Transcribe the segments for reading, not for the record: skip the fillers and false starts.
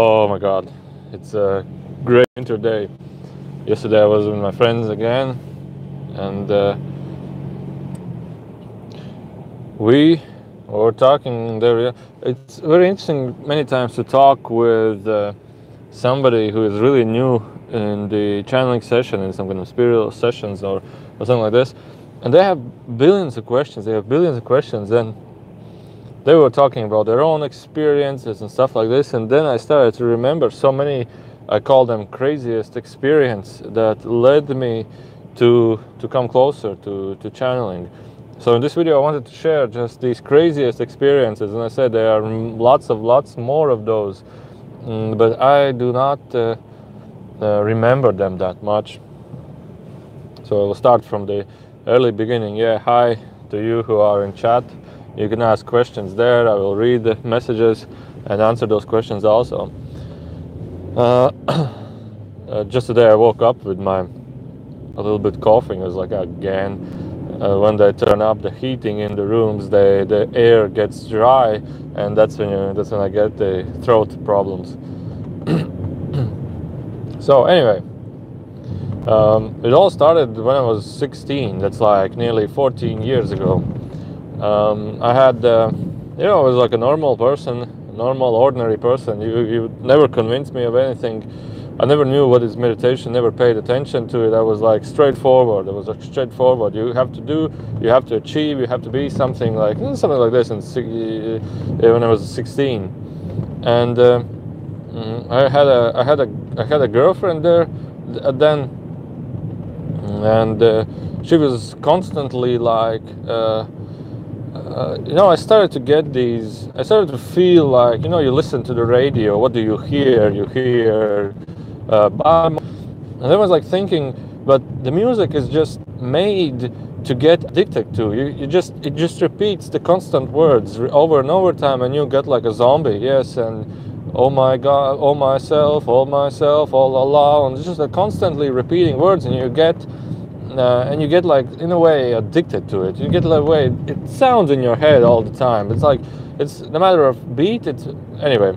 Oh my God, it's a great winter day. Yesterday I was with my friends again, and we were talking there. It's very interesting many times to talk with somebody who is really new in the channeling session, in some kind of spiritual sessions or something like this, and they have billions of questions. And they were talking about their own experiences and stuff like this, and then I started to remember so many, I call them craziest experience that led me to come closer to channeling. So in this video I wanted to share just these craziest experiences, and I said there are lots more of those, but I do not remember them that much. So I will start from the early beginning. Yeah, hi to you who are in chat. You can ask questions there. I will read the messages and answer those questions also. Just today I woke up with a little bit coughing. It was like again. When they turn up the heating in the rooms, the air gets dry, and that's when I get the throat problems. So anyway, it all started when I was 16. That's like nearly 14 years ago. I had, I was like a normal person, ordinary person. You never convinced me of anything. I never knew what is meditation, never paid attention to it. I was like straightforward. You have to do, you have to achieve, you have to be something like this. And when I was 16, and I had a girlfriend there then, and she was constantly like. I started to feel like, you listen to the radio, what do you hear? You hear, and then I was like thinking, but the music is just made to get addicted to. It just repeats the constant words over and over time, and you get like a zombie, yes, and oh my God, oh myself, all Allah, and it's just constantly repeating words, and you get like, in a way, addicted to it. You get like, way it sounds in your head all the time. It's like, it's no matter of beat. Anyway.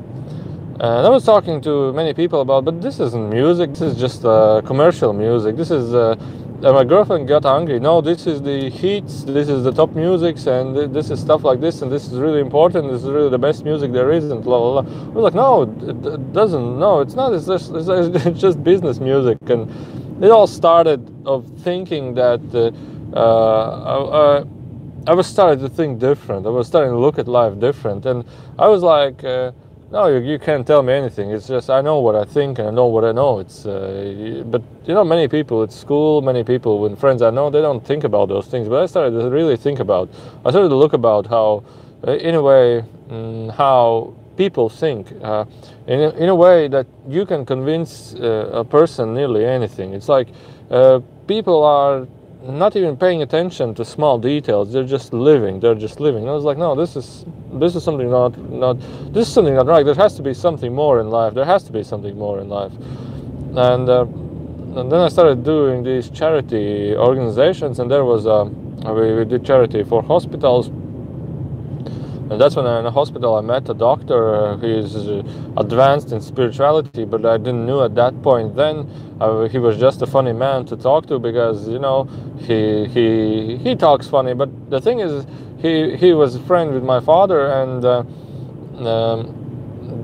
And I was talking to many people about, but this isn't music. This is just commercial music. This is. My girlfriend got angry. No, this is the hits. This is the top musics, and this is stuff like this, and this is really important. This is really the best music there is, and blah blah blah. We're like, no, it doesn't. No, it's not. It's just business music. And it all started of thinking that I was starting to think different. I was starting to look at life different, and I was like, no, you can't tell me anything. It's just I know what I think and I know what I know. It's but many people at school, many people with friends I know, they don't think about those things. But I started to really think about. I started to look about how, in a way, how people think, in a way that you can convince a person nearly anything. It's like people are not even paying attention to small details. They're just living. And I was like, no, this is something not right. There has to be something more in life. And then I started doing these charity organizations, and there was we did charity for hospitals. And that's when in a hospital I met a doctor who is advanced in spirituality, but I didn't know at that point then. He was just a funny man to talk to because, he talks funny. But the thing is, he was a friend with my father, and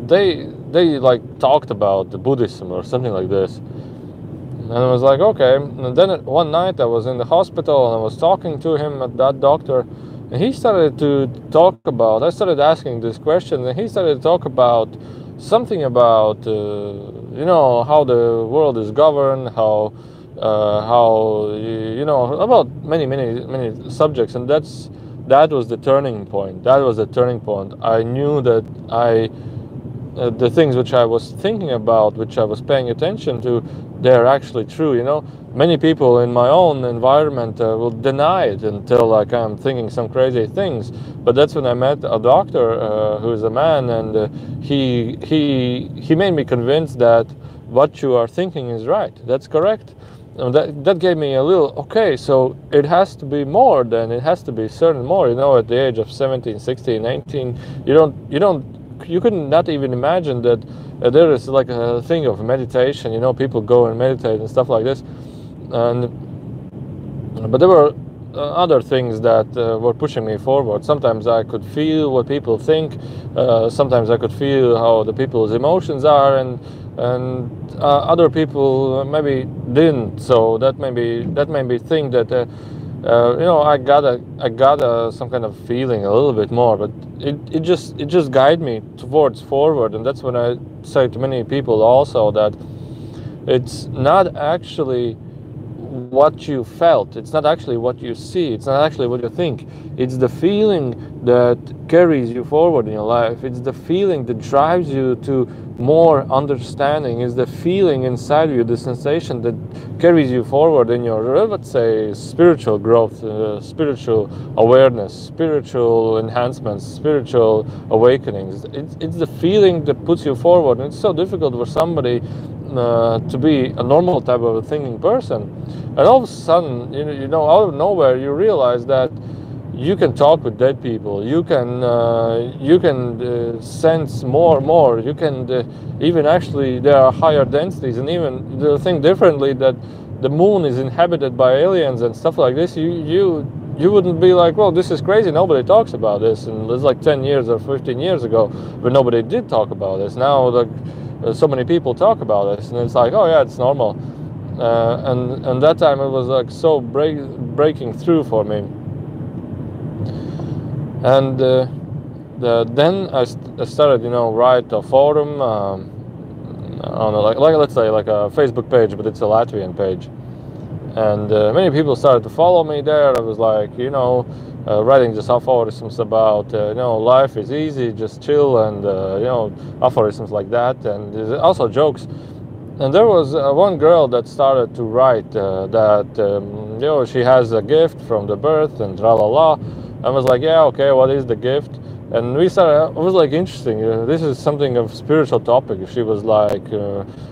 they like talked about the Buddhism or something like this. And I was like, okay. And then one night I was in the hospital and I was talking to him, at that doctor. And he started to talk about, I started asking this question, and he started to talk about something about, how the world is governed, how about many subjects. And that was the turning point. I knew that the things which I was thinking about, which I was paying attention to, they're actually true, Many people in my own environment will deny it until like I'm thinking some crazy things. But that's when I met a doctor who is a man, and he made me convinced that what you are thinking is right. That's correct. And that gave me a little, okay, so it has to be more than, it has to be certain more. At the age of 17, 16, 19, you don't you couldn't not even imagine that there is like a thing of meditation. You know, people go and meditate and stuff like this, and but there were other things that were pushing me forward. Sometimes I could feel what people think. Sometimes I could feel how the people's emotions are, and other people maybe didn't. So that made me think that you know, I got some kind of feeling a little bit more, but it just guided me towards forward. And that's when I say to many people also that it's not actually what you felt, it's not actually what you see, it's not actually what you think, it's the feeling that carries you forward in your life. It's the feeling that drives you to more understanding. It's the feeling inside you, the sensation that carries you forward in your, let's say, spiritual growth, spiritual awareness, spiritual enhancements, spiritual awakenings. It's the feeling that puts you forward. And it's so difficult for somebody to be a normal type of a thinking person, and all of a sudden, you know, out of nowhere, you realize that you can talk with dead people. You can sense more. You can even actually, there are higher densities, and even the think differently that the moon is inhabited by aliens and stuff like this. You wouldn't be like, well, this is crazy. Nobody talks about this, and it's like 10 years or 15 years ago, but nobody did talk about this. Now so many people talk about this, and it's like, oh yeah, it's normal. And that time it was like so breaking through for me. And then I started, you know, write a forum, I don't know, like let's say like a Facebook page, but it's a Latvian page. And many people started to follow me there. I was like, you know, writing just aphorisms about, you know, life is easy, just chill, and, you know, aphorisms like that, and also jokes. And there was one girl that started to write that, you know, she has a gift from the birth and tra-la-la. I was like, yeah, okay, what is the gift? And we started, it was like interesting. This is something of spiritual topic. She was like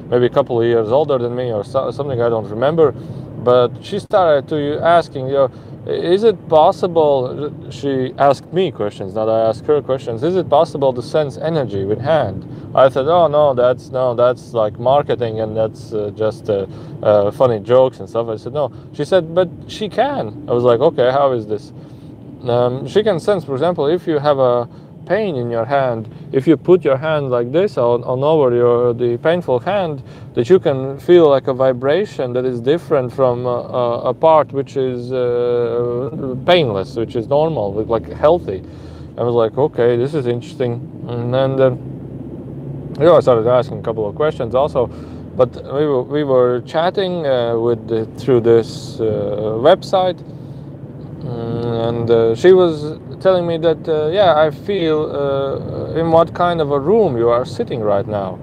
maybe a couple of years older than me or something, I don't remember. But she started to asking, you know, is it possible, she asked me questions, not I asked her questions, is it possible to sense energy with hand? I said, oh no, that's like marketing, and that's just funny jokes and stuff. I said, no. She said, but she can. I was like, okay, how is this? She can sense, for example, if you have a pain in your hand, if you put your hand like this on over the painful hand, that you can feel like a vibration that is different from a part which is painless, which is normal, like healthy. I was like, okay, this is interesting. And then you know, I started asking a couple of questions also, but we were chatting through this website. And she was telling me that, yeah, I feel in what kind of a room you are sitting right now.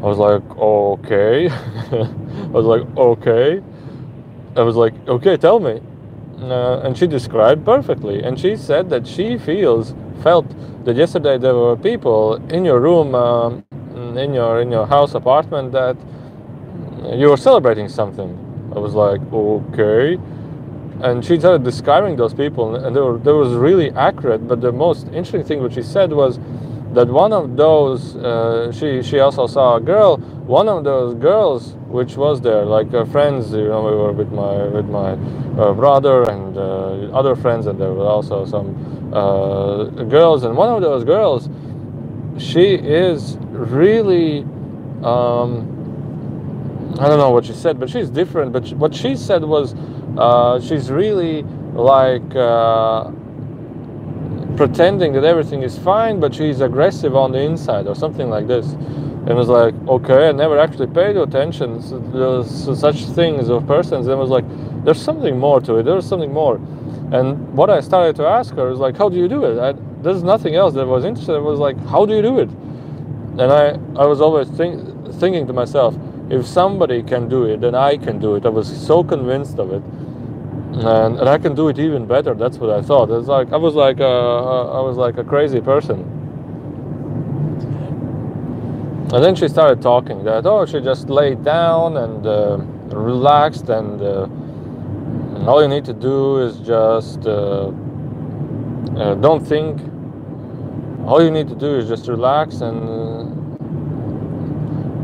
I was like, okay. I was like, okay. I was like, okay, tell me. And she described perfectly. And she said that she felt that yesterday there were people in your room, in your house apartment, that you were celebrating something. I was like, okay. And she started describing those people, and they was really accurate. But the most interesting thing what she said was that one of those, she also saw a girl. One of those girls, which was there, like friends, you know, we were with my brother and other friends, and there were also some girls. And one of those girls, she is really, I don't know what she said, but she's different. But what she said was, she's really like pretending that everything is fine, but she's aggressive on the inside or something like this. And it was like, okay, I never actually paid attention to such things of persons. And it was like, there's something more to it. There's something more. And what I started to ask her is like, how do you do it? There's nothing else that was interesting. It was like, how do you do it? And I was always thinking to myself, if somebody can do it, then I can do it. I was so convinced of it, and I can do it even better. That's what I thought. It's like I was like a crazy person. And then she started talking that, oh, she just laid down and relaxed, and all you need to do is just don't think, All you need to do is just relax and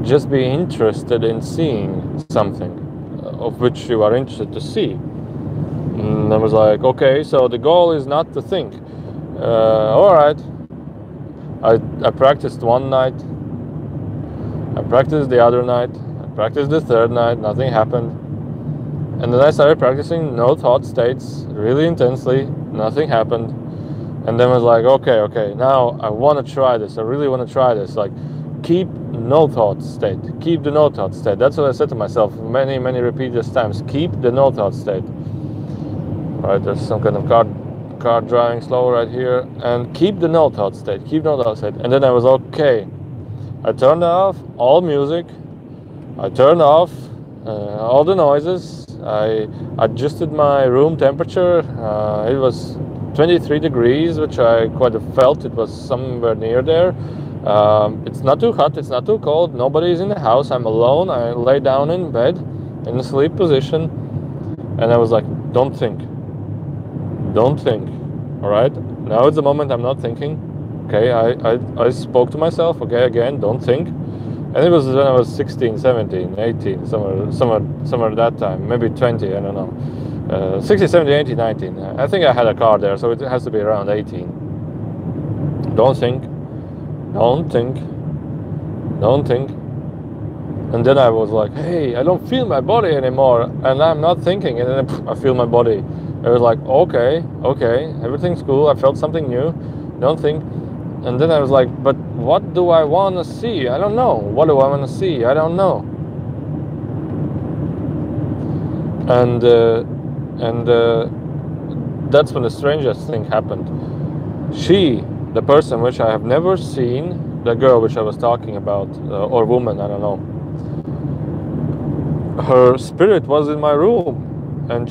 just be interested in seeing something of which you are interested to see. And I was like, okay, so the goal is not to think. All right. I practiced one night. I practiced the other night. I practiced the third night. Nothing happened. And then I started practicing no thought states really intensely. Nothing happened. And then I was like, okay, now I want to try this. I really want to try this. Like, keep no thought state. Keep the no thought state. That's what I said to myself many repeated times. Keep the no thought state. Right, there's some kind of car driving slow right here. And keep the no thought state. Keep no thought state. And then I was okay. I turned off all music. I turned off all the noises. I adjusted my room temperature. It was 23 degrees, which I quite felt it was somewhere near there. It's not too hot, it's not too cold, nobody is in the house, I'm alone. I lay down in bed in a sleep position, and I was like, don't think, all right? Now is the moment I'm not thinking. Okay, I spoke to myself, okay, again, don't think. And it was when I was 16, 17, 18, somewhere that time, maybe 20, I don't know. 16, 17, 18, 19. I think I had a car there, so it has to be around 18. Don't think. And then I was like, hey, I don't feel my body anymore, and I'm not thinking, and then I feel my body. I was like, okay, everything's cool, I felt something new, don't think. And then I was like, but what do I want to see? I don't know. What do I want to see? I don't know. And that's when the strangest thing happened. She, the person which I have never seen, the girl which I was talking about, or woman, I don't know, her spirit was in my room, and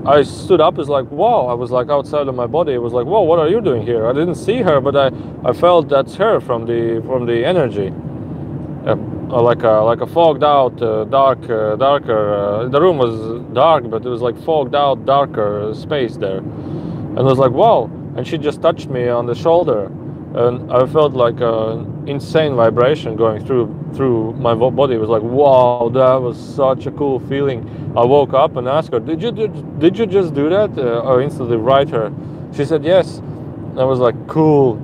I stood up, is like, whoa, I was like outside of my body. It was like, whoa, what are you doing here? I didn't see her, but I felt that's her from the energy. Like a fogged out, darker. The room was dark, but it was like fogged out, darker space there. And I was like, whoa! And she just touched me on the shoulder, and I felt like an insane vibration going through my body. It was like, wow, that was such a cool feeling. I woke up and asked her, did you just do that? I instantly write her. She said yes. And I was like, cool,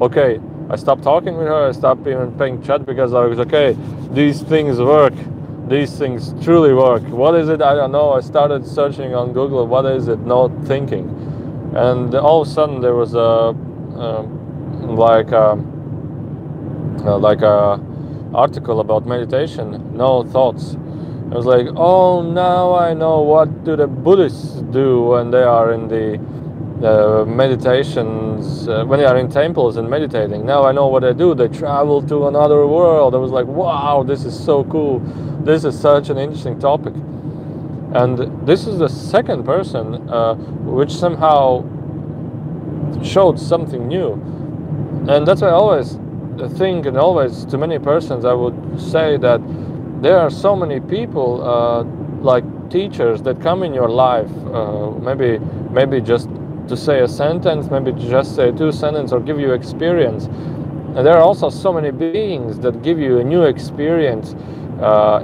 okay. I stopped talking with her. I stopped even paying chat because I was okay. These things work. These things truly work. What is it? I don't know. I started searching on Google. What is it? Not thinking. And all of a sudden there was a article about meditation. No thoughts. I was like, oh, now I know what do the Buddhists do when they are in the meditations, when they are in temples and meditating. Now I know what they do. They travel to another world. I was like, wow, this is so cool. This is such an interesting topic. And this is the second person which somehow showed something new. And that's why I always think, and always to many persons I would say that there are so many people like teachers that come in your life, maybe just to say a sentence, maybe just say 2 sentences or give you experience. And there are also so many beings that give you a new experience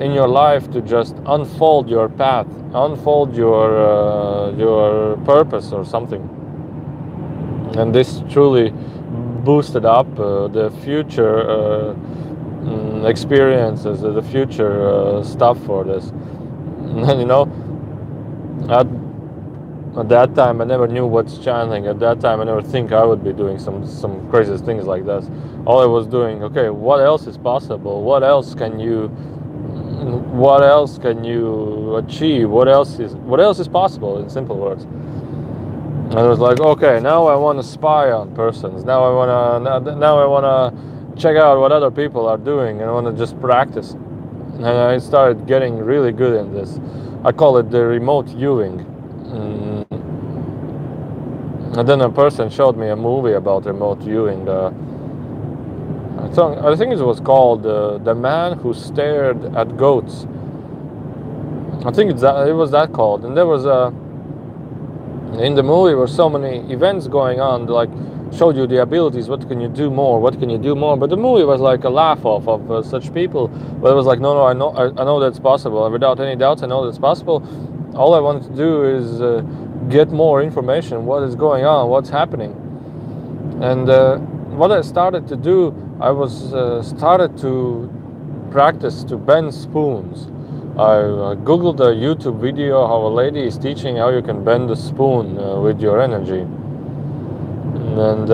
in your life to just unfold your path, unfold your purpose or something. And this truly boosted up the future experiences, the future stuff for this. And you know, at that time I never knew what's channeling. At that time I never think I would be doing some crazy things like this. All I was doing, okay, what else is possible? What else can you achieve? What else is possible, in simple words? And I was like, okay, now I want to spy on persons. Now I want to check out what other people are doing, and I want to just practice. And I started getting really good in this. I call it the remote viewing. And then a person showed me a movie about remote viewing. I think it was called The Man Who Stared at Goats. I think it was that called. And there was in the movie were so many events going on, like showed you the abilities. What can you do more? What can you do more? But the movie was like a laugh off of such people. But it was like, no, I know that's possible. Without any doubts, I know that's possible. All I wanted to do is get more information. What is going on? What's happening? And what I started to do, I was started to practice to bend spoons. I googled a YouTube video how a lady is teaching how you can bend a spoon with your energy. And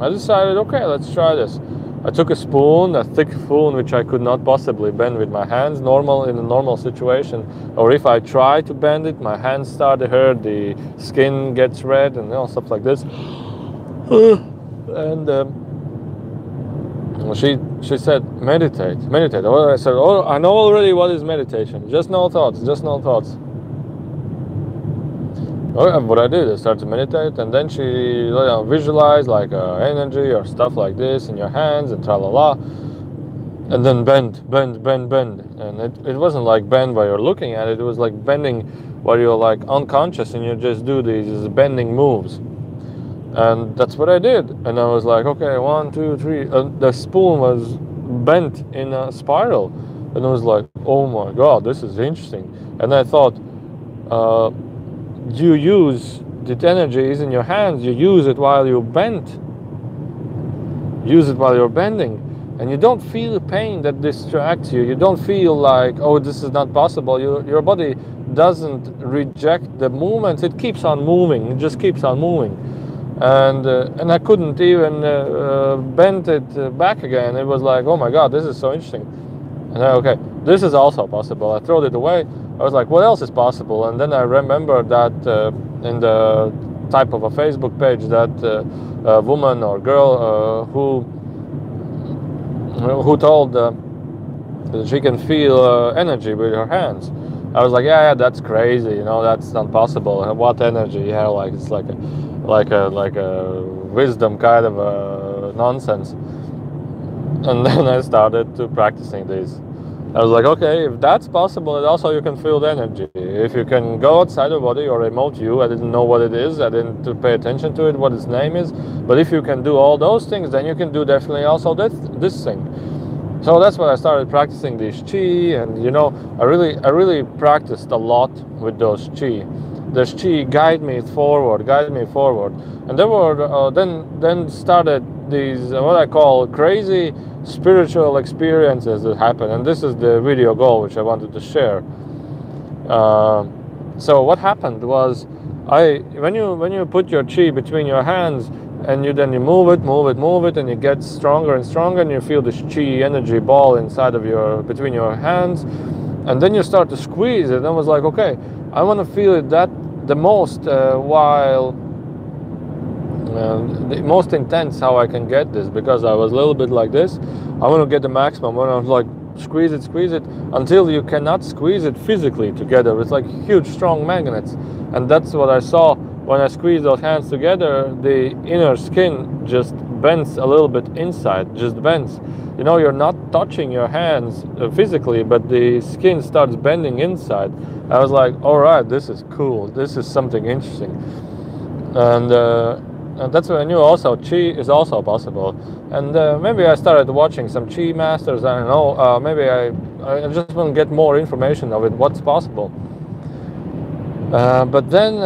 I decided, okay, let's try this. I took a spoon, a thick spoon, which I could not possibly bend with my hands, in a normal situation. Or if I try to bend it, my hands start to hurt, the skin gets red, and stuff like this. And she said, meditate. I said, oh, I know already what is meditation. Just no thoughts. What I did, I started to meditate, and then she visualized like energy or stuff like this in your hands and tra-la-la, and then bend, and it wasn't like bend while you're looking at it. It was like bending while you're like unconscious and you just do these bending moves. And that's what I did. And I was like, okay, 1, 2, 3. And the spoon was bent in a spiral. And I was like, oh my God, this is interesting. And I thought, you use the energy is in your hands. You use it while you bend. Use it while you're bending. And you don't feel the pain that distracts you. You don't feel like, oh, this is not possible. Your body doesn't reject the movement. It keeps on moving. It just keeps on moving. And I couldn't even bend it back again. It was like, oh my God, this is so interesting. And okay, this is also possible. I threw it away. I was like, what else is possible? And then I remembered that in the type of a Facebook page that a woman or girl who told that she can feel energy with her hands. I was like, yeah, that's crazy. That's not possible. What energy? Yeah, like it's like a wisdom kind of nonsense. And then I started to practicing these. I was like, okay, if that's possible, and also you can feel the energy. If you can go outside the body or remote view, I didn't know what it is. I didn't pay attention to it, what its name is. But if you can do all those things, then you can do definitely also this thing. So that's when I started practicing this chi, and I really practiced a lot with those chi. This chi guide me forward, and there were then started these what I call crazy spiritual experiences that happen, and this is the video goal which I wanted to share. So what happened was, when you put your chi between your hands and you move it, and it gets stronger and stronger, and you feel this chi energy ball inside of between your hands, and then you start to squeeze it. And I was like, okay, I want to feel it the most while the most intense how I can get this, because I was a little bit like this. I want to get the maximum. When I was like, squeeze it until you cannot squeeze it physically together. It's like huge strong magnets, and that's what I saw when I squeeze those hands together. The inner skin just bends a little bit inside, just bends. You're not touching your hands physically, but the skin starts bending inside. I was like, all right, this is cool. This is something interesting. And that's when I knew also chi is also possible. And maybe I started watching some chi masters. I don't know. Maybe I just want to get more information of it, what's possible. But then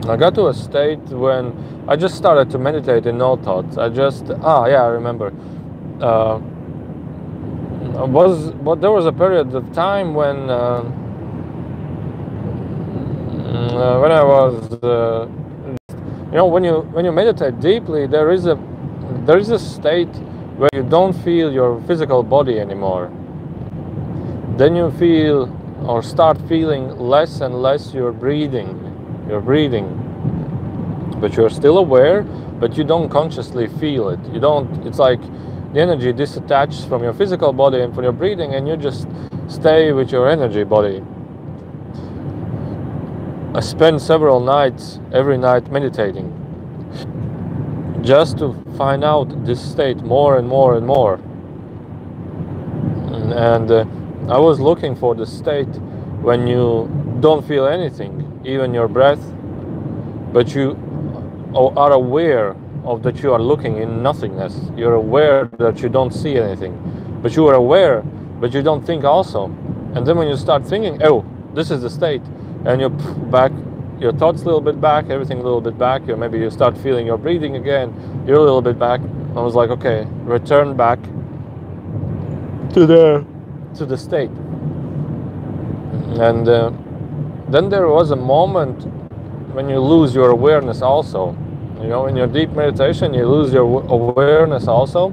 I got to a state when I just started to meditate in no thoughts. I remember. There was a period of time when I was, when you meditate deeply, there is a state where you don't feel your physical body anymore. Then you feel or start feeling less and less your breathing, but you're still aware, but you don't consciously feel it. It's like the energy disattaches from your physical body and from your breathing, and you just stay with your energy body. I spend several nights, every night, meditating, just to find out this state more and more and more. And I was looking for the state when you don't feel anything, even your breath, but you are aware of that you are looking in nothingness. You're aware that you don't see anything, but you are aware, but you don't think also. And then when you start thinking, oh, this is the state, and you back your thoughts a little bit back, everything a little bit back, or maybe you start feeling your breathing again, you're a little bit back. I was like, okay, return back to the state. And then there was a moment when you lose your awareness also. You know, in your deep meditation, you lose your awareness also,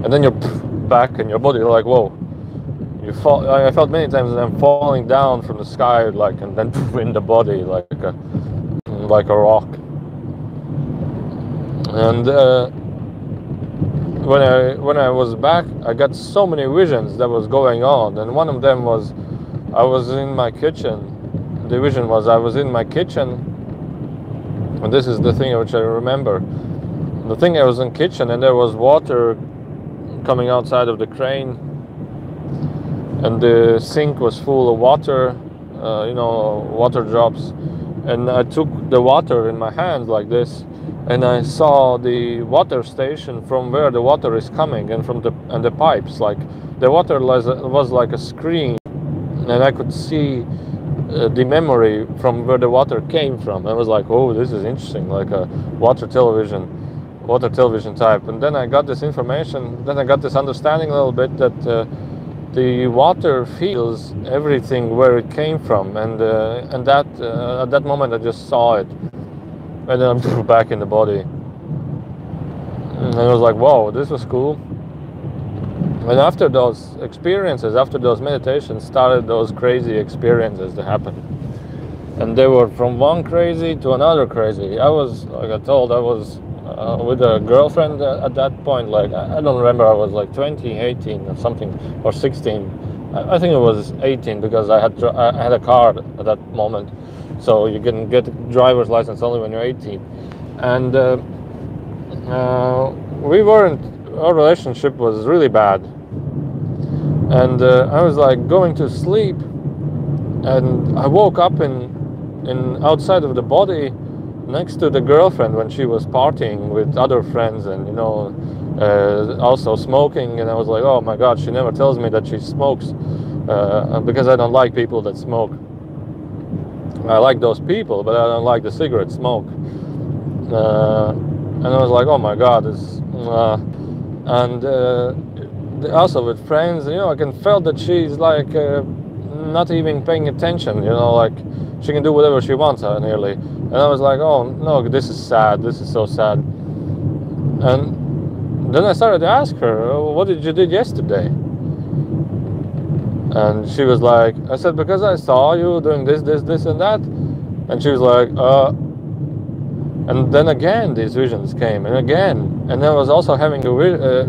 and then you're back in your body. You're like, whoa! You fall. I felt many times that I'm falling down from the sky, like, and then in the body, like a rock. And when I was back, I got so many visions that was going on, and one of them was I was in my kitchen. The vision was I was in my kitchen. And this is the thing which I remember. The thing, I was in the kitchen and there was water coming outside of the crane, and the sink was full of water, water drops. And I took the water in my hands like this, and I saw the water station from where the water is coming, and from the pipes. Like the water was like a screen, and I could see the memory from where the water came from. I was like, oh, this is interesting, like a water television type. And then I got this information, then I got this understanding a little bit that the water feels everything where it came from, and that at that moment I just saw it, and then I'm back in the body, and I was like, whoa, this was cool. And after those experiences, after those meditations, started those crazy experiences to happen. And they were from one crazy to another crazy. I was, like I told, I was with a girlfriend at that point. Like, I don't remember, I was like 20, 18 or something, or 16. I think it was 18, because I had a car at that moment. So you can get a driver's license only when you're 18. And our relationship was really bad. And I was like going to sleep, and I woke up in outside of the body next to the girlfriend when she was partying with other friends, and also smoking. And I was like, oh my god, she never tells me that she smokes, because I don't like people that smoke. I like those people, but I don't like the cigarette smoke. And I was like, oh my god, also with friends, I can feel that she's like not even paying attention, like she can do whatever she wants nearly. And I was like, oh no, this is sad, this is so sad. And then I started to ask her, what did you do yesterday? And she was like, I said, because I saw you doing this and that. And she was like, and then again these visions came, and again, and I was also having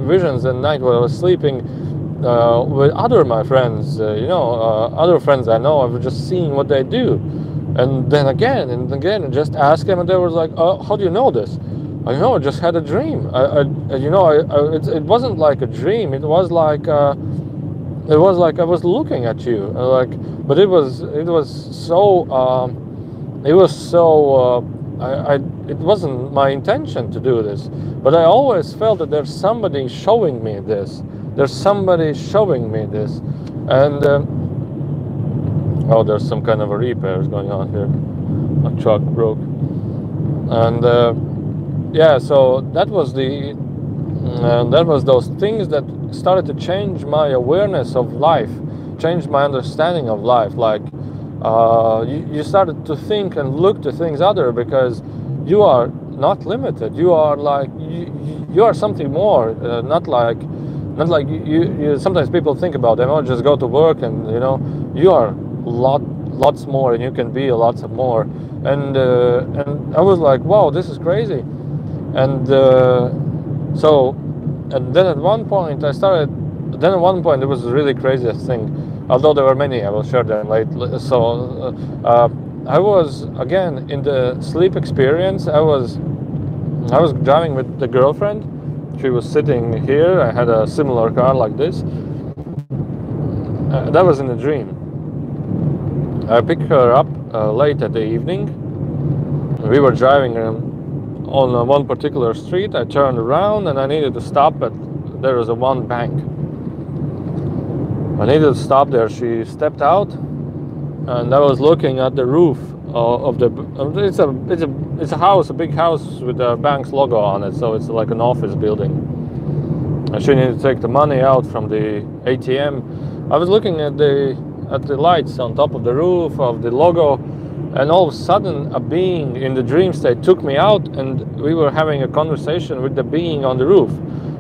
visions at night while I was sleeping with my friends, other friends I know. I was just seeing what they do, and then again and again, and just ask them, and they were like, how do you know this? I just had a dream. It wasn't like a dream. It was like I was looking at you, but it was so. It wasn't my intention to do this, but I always felt that there's somebody showing me this. There's somebody showing me this, and there's some kind of a repairs going on here. My truck broke, and so that was those things that started to change my awareness of life, changed my understanding of life. Like. You started to think and look to things other, because you are not limited. You are like you are something more. Not like you. Sometimes people think about them. Just go to work, and you are lots more, and you can be lots more. And I was like, wow, this is crazy. And then at one point it was the really craziest thing. Although there were many, I will share them later. So I was again in the sleep experience. I was driving with the girlfriend. She was sitting here. I had a similar car like this. That was in a dream. I picked her up late at the evening. We were driving on one particular street. I turned around and I needed to stop, but there was one bank. I needed to stop there. She stepped out, and I was looking at the roof of the. It's a house, a big house with the bank's logo on it. So it's like an office building. And she needed to take the money out from the ATM. I was looking at the lights on top of the roof of the logo, and all of a sudden a being in the dream state took me out, and we were having a conversation with the being on the roof.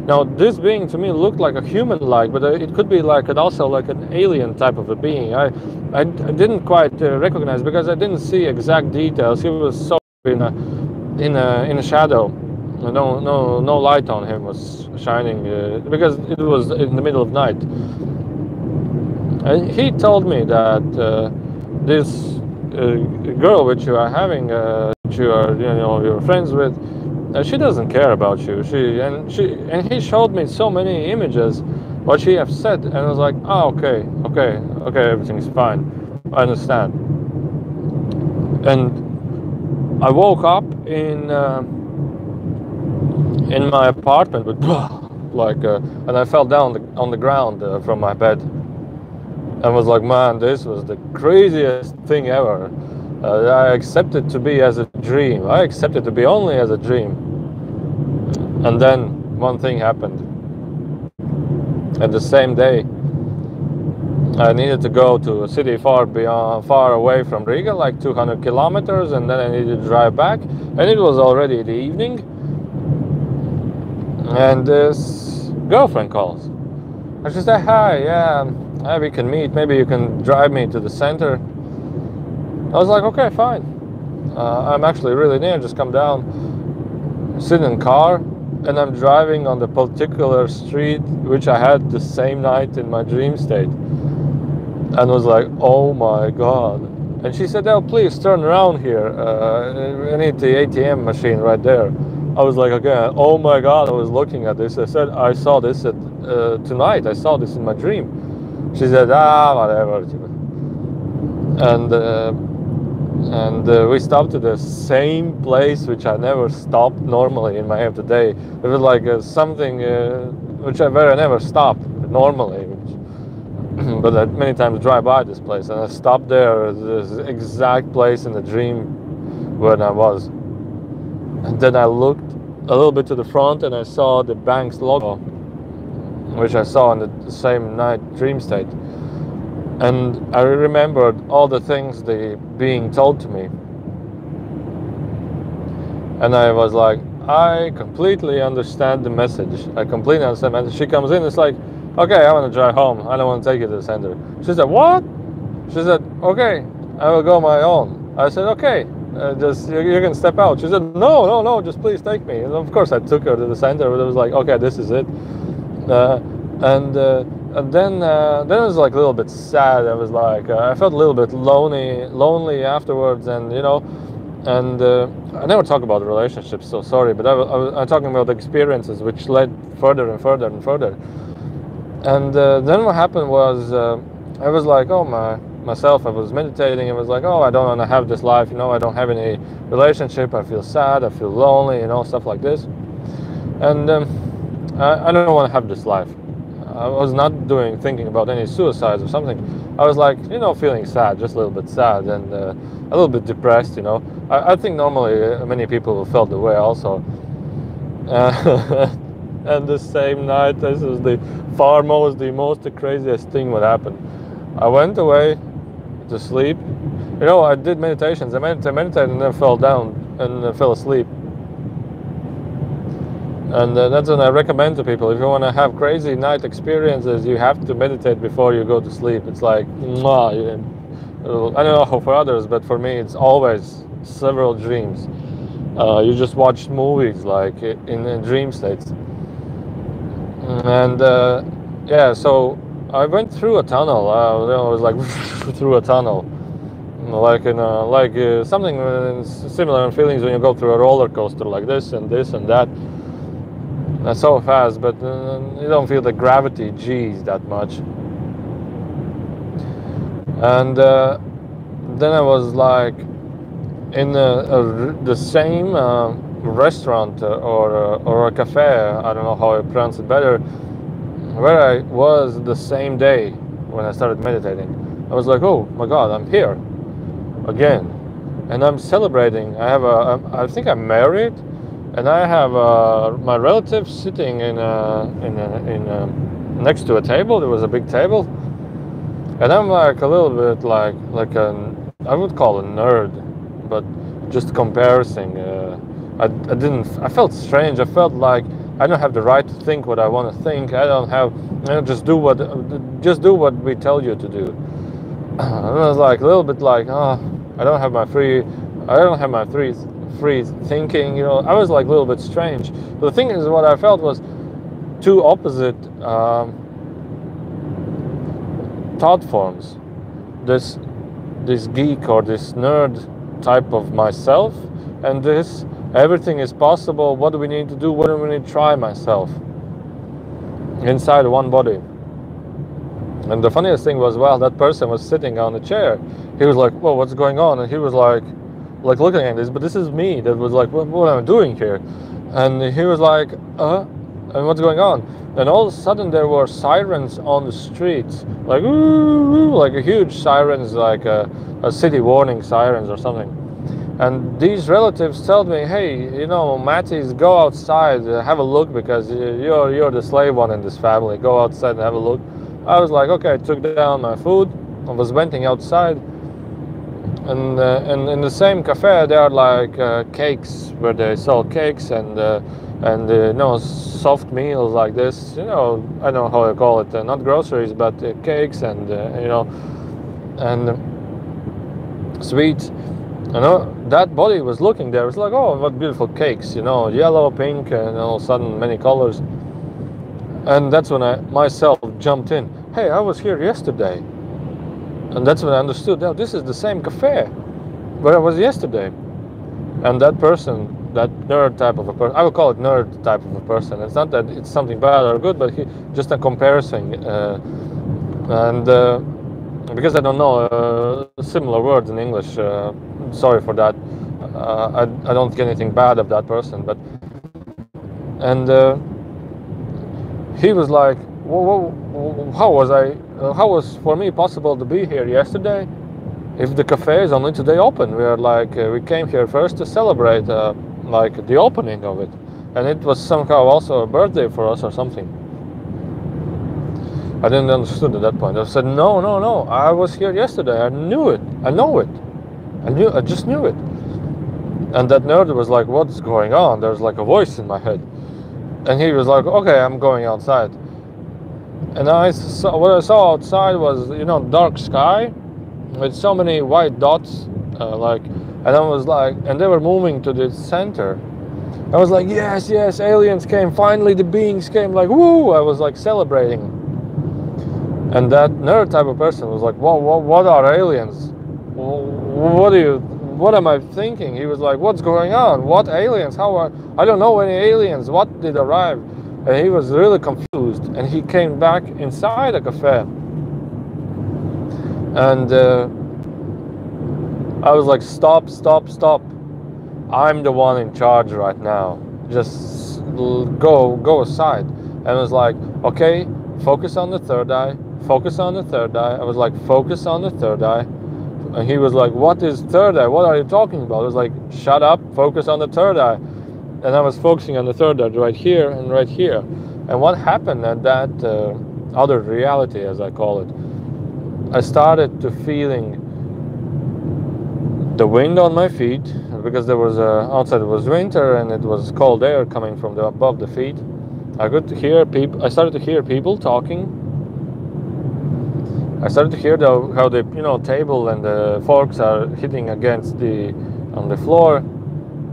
Now this being to me looked like a human-like, but it could be like also like an alien type of a being. I didn't quite recognize, because I didn't see exact details. He was so in a shadow. No light on him was shining, because it was in the middle of night. And he told me that this girl which you are having, which you are, you're friends with, she doesn't care about you. And he showed me so many images, what she have said, and I was like, okay, everything's fine, I understand. And I woke up in my apartment with and I fell down on the ground from my bed. I was like, man, this was the craziest thing ever. I accepted to be as a dream. I accepted to be only as a dream. And then one thing happened. At the same day, I needed to go to a city far away from Riga, like 200 kilometers, and then I needed to drive back. And it was already the evening. And this girlfriend calls. And she said, hi, yeah, we can meet. Maybe you can drive me to the center. I was like, okay, fine. I'm actually really near. Just come down, sit in the car, and I'm driving on the particular street which I had the same night in my dream state. And was like, oh my God. And she said, oh, please turn around here. I need the ATM machine right there. I was like, okay, oh my God, I was looking at this. I said, I saw this tonight. I saw this in my dream. She said, whatever. And we stopped at the same place which I never stopped normally in my everyday. It was like something where I never stopped normally. But I many times drive by this place, and I stopped there, this exact place in the dream where I was. And then I looked a little bit to the front, and I saw the bank's logo, which I saw in the same night dream state. And I remembered all the things the being told to me. And I was like, I completely understand the message. I completely understand the message. She comes in, it's like, okay, I want to drive home. I don't want to take you to the center. She said, what? She said, okay, I will go my own. I said, okay, just you can step out. She said, no, just please take me. And of course I took her to the center, but it was like, okay, this is it. And then it was like a little bit sad. I was like, I felt a little bit lonely afterwards, and and I never talk about relationships, so sorry, but I'm talking about experiences which led further and further and further. And then what happened was, I was like, myself, I was meditating. I was like, I don't want to have this life, I don't have any relationship. I feel sad, I feel lonely, stuff like this. And I don't want to have this life. I was not thinking about any suicides or something. I was like, feeling sad, just a little bit sad, and a little bit depressed, I think normally many people felt the way also. And the same night, this is the craziest thing what happened. I went away to sleep. I did meditations. I meditated and then fell down and fell asleep. And that's what I recommend to people. If you want to have crazy night experiences, you have to meditate before you go to sleep. It's like, I don't know how for others, but for me, it's always several dreams. You just watch movies like in dream states. And so I went through a tunnel. I was like through a tunnel, like something similar in feelings when you go through a roller coaster, like this and that. So fast, but you don't feel the gravity G's that much. And then I was like in the same restaurant or a cafe. I don't know how I pronounce it better, where I was the same day when I started meditating. I was like, oh my God, I'm here again, and I'm celebrating. I think I'm married, and I have my relatives sitting next to a table. There was a big table, and I'm like a little bit like I would call a nerd, but just comparison. I felt strange. I felt like I don't have the right to think what I want to think. I don't have, just do what we tell you to do. And I was like a little bit like, oh, I don't have my free thinking. I was like a little bit strange. But the thing is, what I felt was two opposite thought forms. This geek or this nerd type of myself, and this everything is possible. What do we need to do? What do we need to try myself inside one body? And the funniest thing was, well, that person was sitting on the chair. He was like, "Well, what's going on?" And he was like looking at this, but this is me. That was like, what am I doing here? And he was like, and what's going on? And all of a sudden there were sirens on the streets, like ooh, like a huge sirens, like a city warning sirens or something. And these relatives told me, hey, Mattis, go outside, have a look, because you're the slave one in this family. Go outside and have a look. I was like, okay. I took down my food. I was venting outside, and in the same cafe there are like cakes, where they sell cakes and soft meals like this. I don't know how I call it. Not groceries, but cakes and and sweets. That body was looking there. It's like, oh, what beautiful cakes, yellow, pink, and all of a sudden many colors. And that's when I myself jumped in. Hey, I was here yesterday. And that's when I understood, now this is the same cafe where I was yesterday. And that person, that nerd type of a person, I would call it nerd type of a person. It's not that it's something bad or good, but just a comparison. Because I don't know similar words in English, sorry for that. I don't think anything bad of that person, but he was like, how was for me possible to be here yesterday if the cafe is only today open? We came here first to celebrate like the opening of it, and it was somehow also a birthday for us or something. I didn't understand at that point. I said, no, I was here yesterday. I knew it. I know it. I just knew it. And that nerd was like, what's going on? There's like a voice in my head. And he was like, okay, I'm going outside. And what I saw outside was, dark sky with so many white dots, and I was like, and they were moving to the center. I was like, yes, aliens came. Finally, the beings came. Like, woo! I was like celebrating. And that nerd type of person was like, whoa, what are aliens? What am I thinking? He was like, what's going on? What aliens? I don't know any aliens. What did arrive? And he was really confused. And he came back inside the cafe. And I was like, stop. I'm the one in charge right now. Just go aside. And I was like, okay, focus on the third eye. Focus on the third eye. I was like, focus on the third eye. And he was like, what is third eye? What are you talking about? I was like, shut up, focus on the third eye. And I was focusing on the third eye right here and right here. And what happened at that other reality, as I call it, I started to feeling the wind on my feet, because there was outside it was winter and it was cold air coming from above the feet. I started to hear people talking. I started to hear how the table and the forks are hitting against on the floor,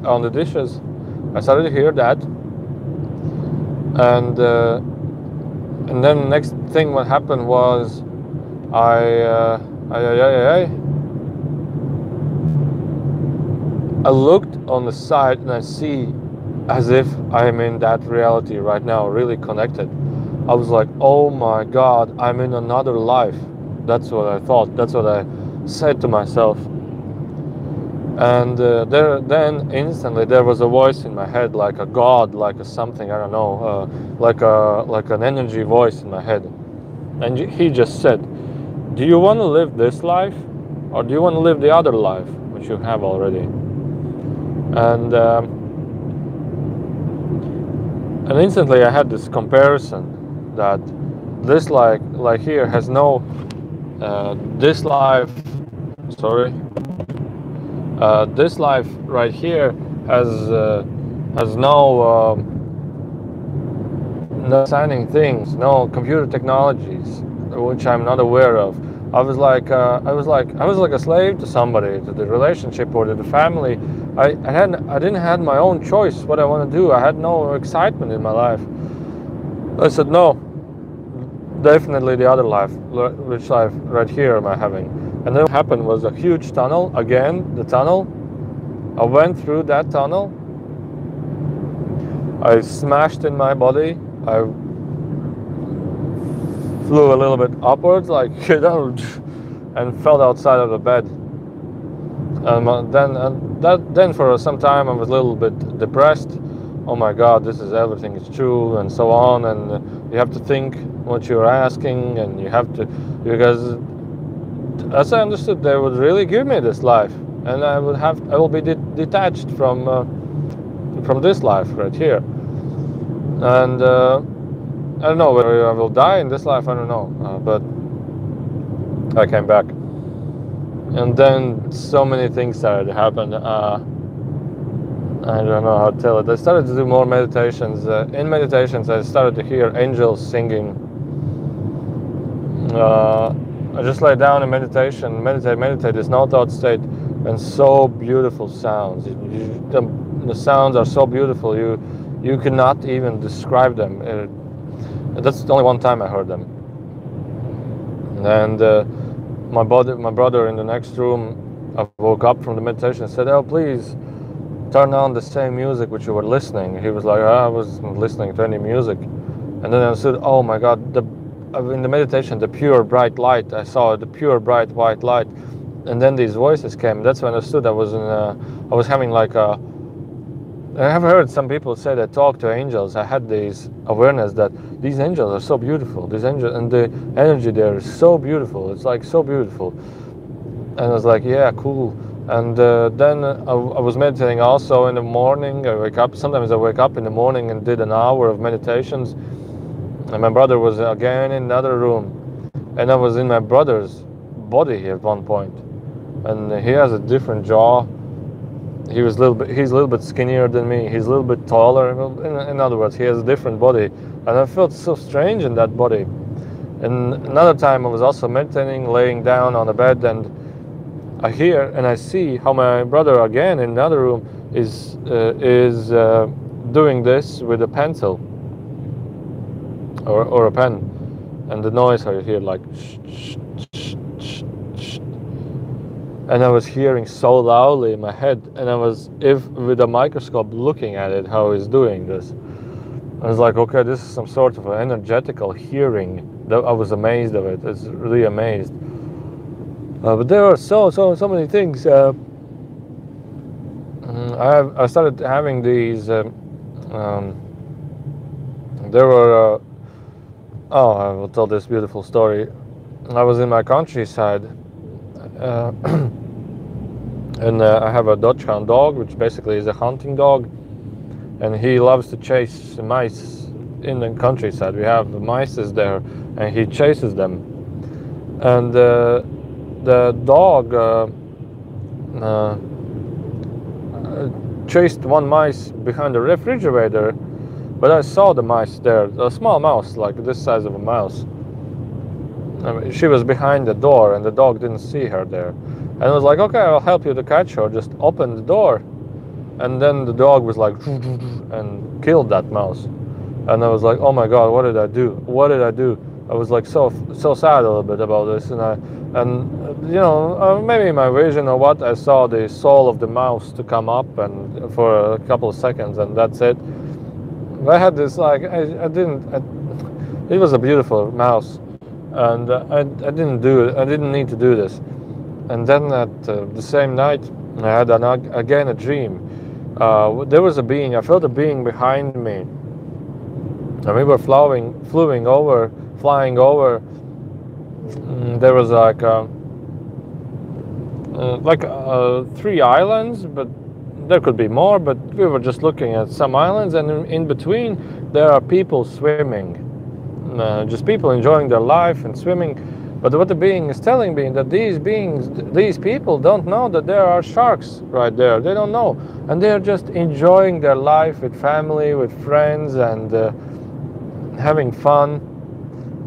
on the dishes. I started to hear that, and then the next thing what happened was I looked on the side and I see as if I'm in that reality right now, really connected. I was like, oh my God, I'm in another life. That's what I thought. That's what I said to myself. And then instantly there was a voice in my head, like a god, like a something, I don't know, like an energy voice in my head. And he just said, do you want to live this life, or do you want to live the other life which you have already? And instantly I had this comparison that this like here has no this life, sorry, this life right here has no signing things, no computer technologies, which I'm not aware of. I was like a slave to somebody, to the relationship or to the family. I didn't have my own choice what I want to do. I had no excitement in my life. I said no, definitely the other life. Which life right here am I having? And then what happened was a huge tunnel. Again, the tunnel. I went through that tunnel. I smashed in my body. I flew a little bit upwards, like, you know, and fell outside of the bed. Then for some time I was a little bit depressed. Oh my God, this is everything is true, and so on. And you have to think what you're asking, and you have to, because as I understood, they would really give me this life, and I will be detached from this life right here. And I don't know whether I will die in this life. I don't know, but I came back, and then so many things started to happen. I don't know how to tell it. I started to do more meditations. In meditations, I started to hear angels singing. I just lay down in meditate. There's no thought state, and so beautiful sounds. The sounds are so beautiful. You cannot even describe them. That's the only one time I heard them. And my brother in the next room, I woke up from the meditation and said, "Oh, please turn on the same music which you were listening." He was like, "I wasn't listening to any music." And then I said, "Oh my God, in the meditation, the pure bright light, I saw the pure bright white light." And then these voices came. That's when I understood I was having like a, I have heard some people say they talk to angels. I had this awareness that these angels are so beautiful. These angels, and the energy there is so beautiful. It's like so beautiful. And I was like, yeah, cool. And then I was meditating also in the morning. I wake up. Sometimes I wake up in the morning and did an hour of meditations. And my brother was again in another room, and I was in my brother's body at one point. And he has a different jaw. He's a little bit skinnier than me. He's a little bit taller. In other words, he has a different body, and I felt so strange in that body. And another time I was also meditating, laying down on the bed, and I hear and I see how my brother again in another room is doing this with a pencil or a pen, and the noise I hear like shh, shh, shh, shh, shh. And I was hearing so loudly in my head, and I was with a microscope looking at it how he's doing this. I was like, okay, this is some sort of an energetical hearing. I was amazed of it. It's really amazed. But there are so many things. I started having these. There were. Oh, I will tell this beautiful story. I was in my countryside, and I have a Dachshund dog, which basically is a hunting dog, and he loves to chase mice in the countryside. We have mice there, and he chases them. And the dog chased one mice behind the refrigerator, but I saw the mice there, a small mouse, like this size of a mouse. I mean, she was behind the door, and the dog didn't see her there. And I was like, okay, I'll help you to catch her, just open the door. And then the dog was like, and killed that mouse. And I was like, oh my God, what did I do? What did I do? I was like so sad a little bit about this, and you know, maybe in my vision or what, I saw the soul of the mouse to come up and for a couple of seconds, and that's it. I had this like it was a beautiful mouse, and I didn't need to do this. And then at the same night, I had again a dream. There was a being. I felt a being behind me, and we were flying over. There was three islands, but there could be more. But we were just looking at some islands, and in between there are people swimming, just people enjoying their life and swimming. But what the being is telling me that these people don't know that there are sharks right there. They don't know, and they're just enjoying their life with family, with friends, and having fun.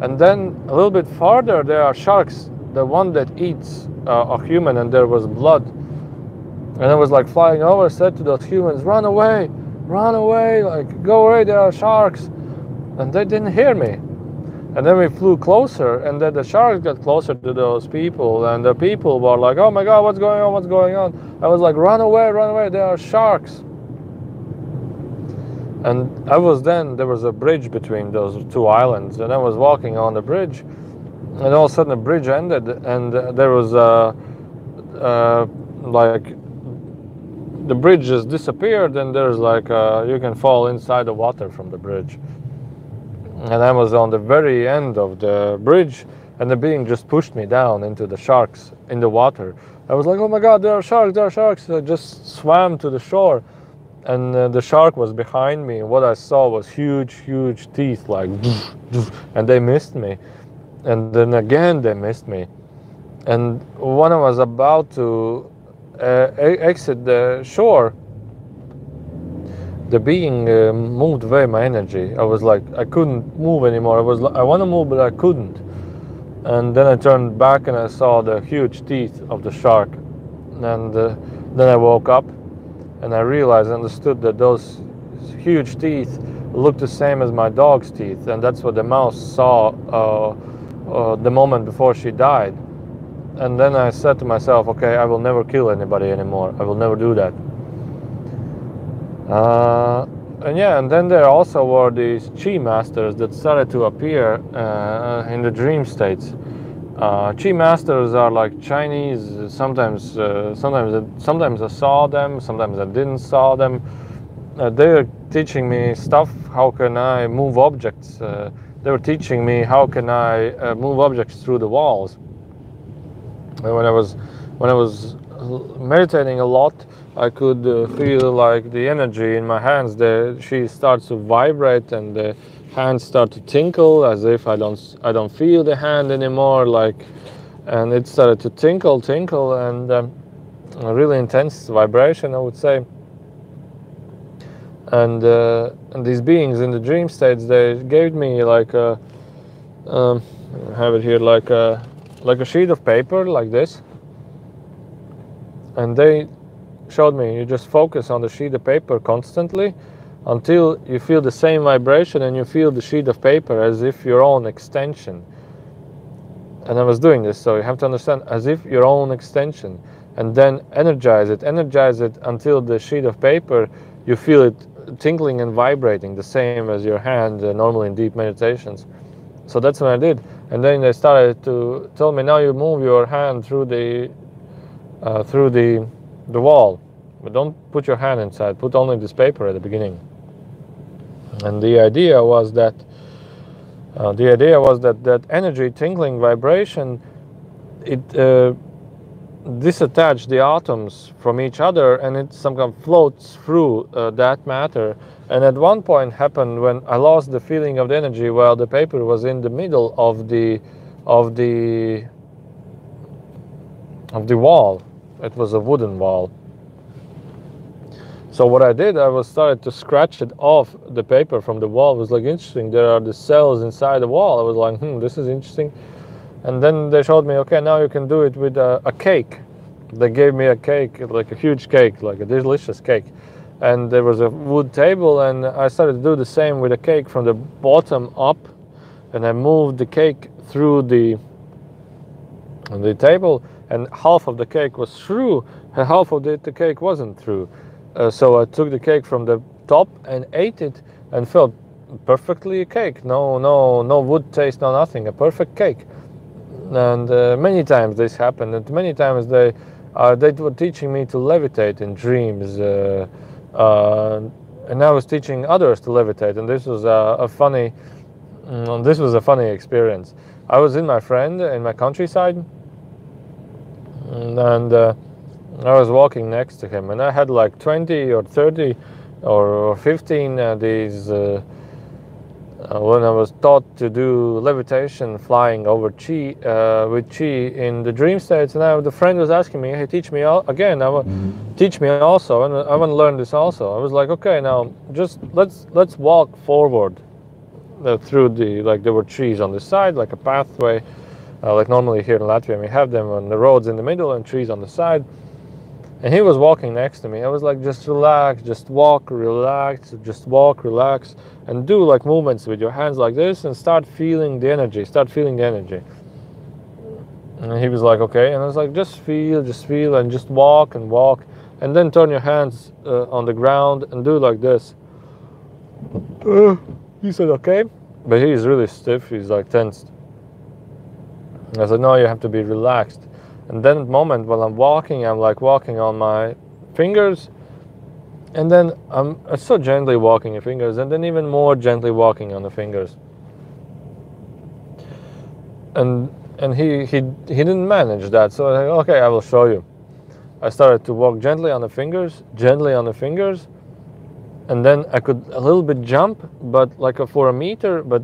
And then a little bit farther, there are sharks, the one that eats a human, and there was blood. And I was like flying over, said to those humans, run away, like go away, there are sharks. And they didn't hear me. And then we flew closer, and then the sharks got closer to those people, and the people were like, oh my God, what's going on? I was like, run away, there are sharks. And there was a bridge between those two islands, and I was walking on the bridge, and all of a sudden the bridge ended, and there was the bridge just disappeared, and there's you can fall inside the water from the bridge. And I was on the very end of the bridge, and the being just pushed me down into the sharks in the water. I was like, oh my God, there are sharks. So I just swam to the shore, and the shark was behind me, and what I saw was huge teeth, like, and they missed me. And then again they missed me. And when I was about to exit the shore, the being moved away my energy. I was like, I couldn't move anymore. I want to move, but I couldn't. And then I turned back and I saw the huge teeth of the shark. And then I woke up and I understood that those huge teeth looked the same as my dog's teeth. And that's what the mouse saw the moment before she died. And then I said to myself, okay, I will never kill anybody anymore. I will never do that. And then there also were these chi masters that started to appear in the dream states. Chi masters are like Chinese. Sometimes I saw them, sometimes I didn't saw them. They were teaching me stuff. How can I move objects? They were teaching me how can I move objects through the walls. And when I was meditating a lot, I could feel like the energy in my hands. She starts to vibrate, and the hands start to tinkle as if I don't feel the hand anymore. And it started to tinkle, and a really intense vibration, I would say. And these beings in the dream states, they gave me I have it here, like a sheet of paper like this, and they showed me, you just focus on the sheet of paper constantly until you feel the same vibration and you feel the sheet of paper as if your own extension. And I was doing this, so you have to understand, as if your own extension, and then energize it until the sheet of paper, you feel it tingling and vibrating the same as your hand normally in deep meditations. So that's what I did. And then they started to tell me, now you move your hand through the wall, but don't put your hand inside, put only this paper at the beginning. And the idea was that that energy, tingling vibration, it disattached the atoms from each other, and it somehow floats through that matter. And at one point happened when I lost the feeling of the energy while the paper was in the middle of the wall. It was a wooden wall. So what I did, I started to scratch it off the paper from the wall. It was like interesting. There are the cells inside the wall. I was like, this is interesting. And then they showed me, okay, now you can do it with a cake. They gave me a cake, like a huge cake, like a delicious cake. And there was a wood table, and I started to do the same with a cake from the bottom up. And I moved the cake through the table, and half of the cake was through, and half of the cake wasn't through. So I took the cake from the top and ate it, and felt perfectly a cake. No wood taste, no nothing. A perfect cake. And many times this happened, and many times they were teaching me to levitate in dreams, and I was teaching others to levitate, and this was a funny. This was a funny experience. I was in my countryside, and I was walking next to him, and I had like 20 or 30 or 15 these. When I was taught to do levitation, flying over chi with chi in the dream states, and the friend was asking me, "Hey, teach me again. Teach me also, and I want to learn this also." I was like, "Okay, now just let's walk forward through there were trees on the side, like a pathway, like normally here in Latvia we have them on the roads in the middle and trees on the side." And he was walking next to me. I was like, just relax, just walk, relax, just walk, relax, and do like movements with your hands like this, and start feeling the energy. And he was like, okay. And I was like, just feel, and just walk, and then turn your hands on the ground and do like this. He said, okay, but he's really stiff. He's like tensed. And I said, no, you have to be relaxed. And then at the moment while I'm like walking on my fingers, and then I'm so gently walking your fingers, and then even more gently walking on the fingers. And he didn't manage that, so I was like, okay, I will show you. I started to walk gently on the fingers, and then I could a little bit jump, but like for a meter, but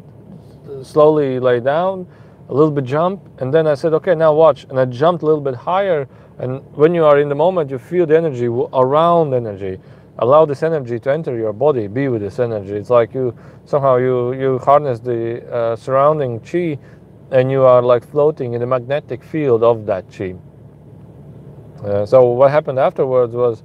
slowly lay down, a little bit jump, and then I said, okay, now watch, and I jumped a little bit higher. And when you are in the moment, you feel the energy around energy. Allow this energy to enter your body, be with this energy. It's like you harness the surrounding chi, and you are like floating in the magnetic field of that chi. So what happened afterwards was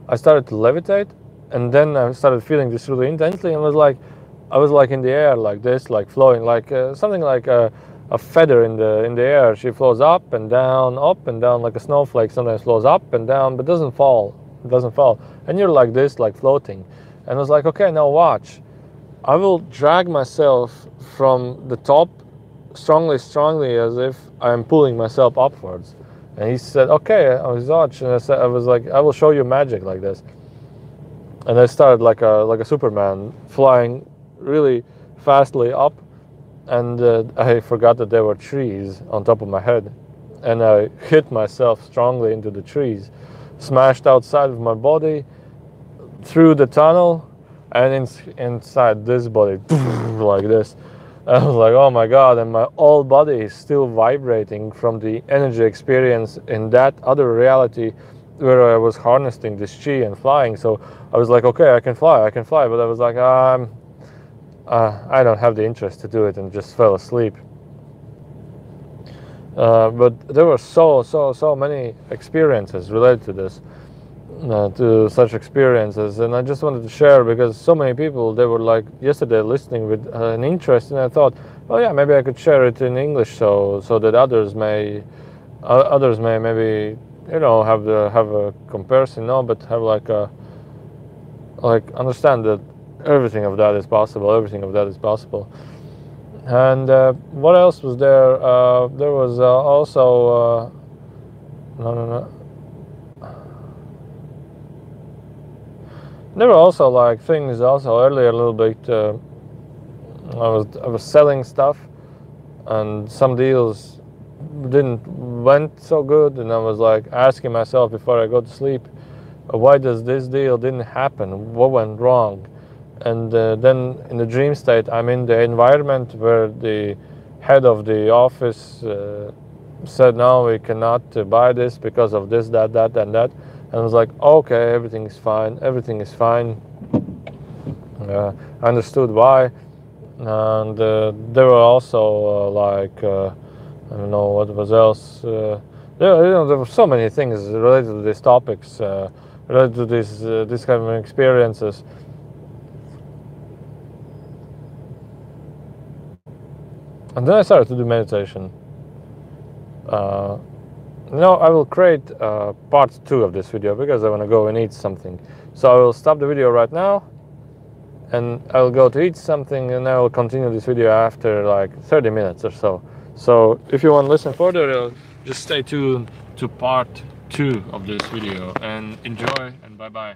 I started to levitate, and then I started feeling this really intensely, and I was like in the air like this, like flowing, like something like a feather in the air. She flows up and down, like a snowflake. Sometimes flows up and down, but doesn't fall. And you're like this, like floating. And I was like, okay, now watch. I will drag myself from the top strongly, as if I'm pulling myself upwards. And he said, okay, I was watching. And I was like, I will show you magic like this. And I started like a Superman, flying really fastly up. And I forgot that there were trees on top of my head, and I hit myself strongly into the trees, smashed outside of my body, through the tunnel, and inside this body, like this. I was like, oh my God, and my whole body is still vibrating from the energy experience in that other reality where I was harnessing this chi and flying. So I was like, okay, I can fly, but I was like, I don't have the interest to do it, and just fell asleep. But there were so many experiences related to this, to such experiences, and I just wanted to share because so many people, they were like yesterday listening with an interest, and I thought, oh yeah, maybe I could share it in English so that others may maybe have a comparison, but have like understand that everything of that is possible. And what else was there? There was also there were also like things also earlier a little bit. I was selling stuff, and some deals went so good, and I was like asking myself before I go to sleep, why does this deal didn't happen? What went wrong? And then in the dream state, I'm in the environment where the head of the office said, no, we cannot buy this because of this, that, and that. And I was like, okay, everything is fine. I understood why. And there were also I don't know what was else. There were so many things related to these topics, related to this kind of experiences. And then I started to do meditation. I will create part 2 of this video because I want to go and eat something. So I will stop the video right now, and I'll go to eat something, and I will continue this video after like 30 minutes or so. So if you want to listen further, just stay tuned to part 2 of this video, and enjoy, and bye bye.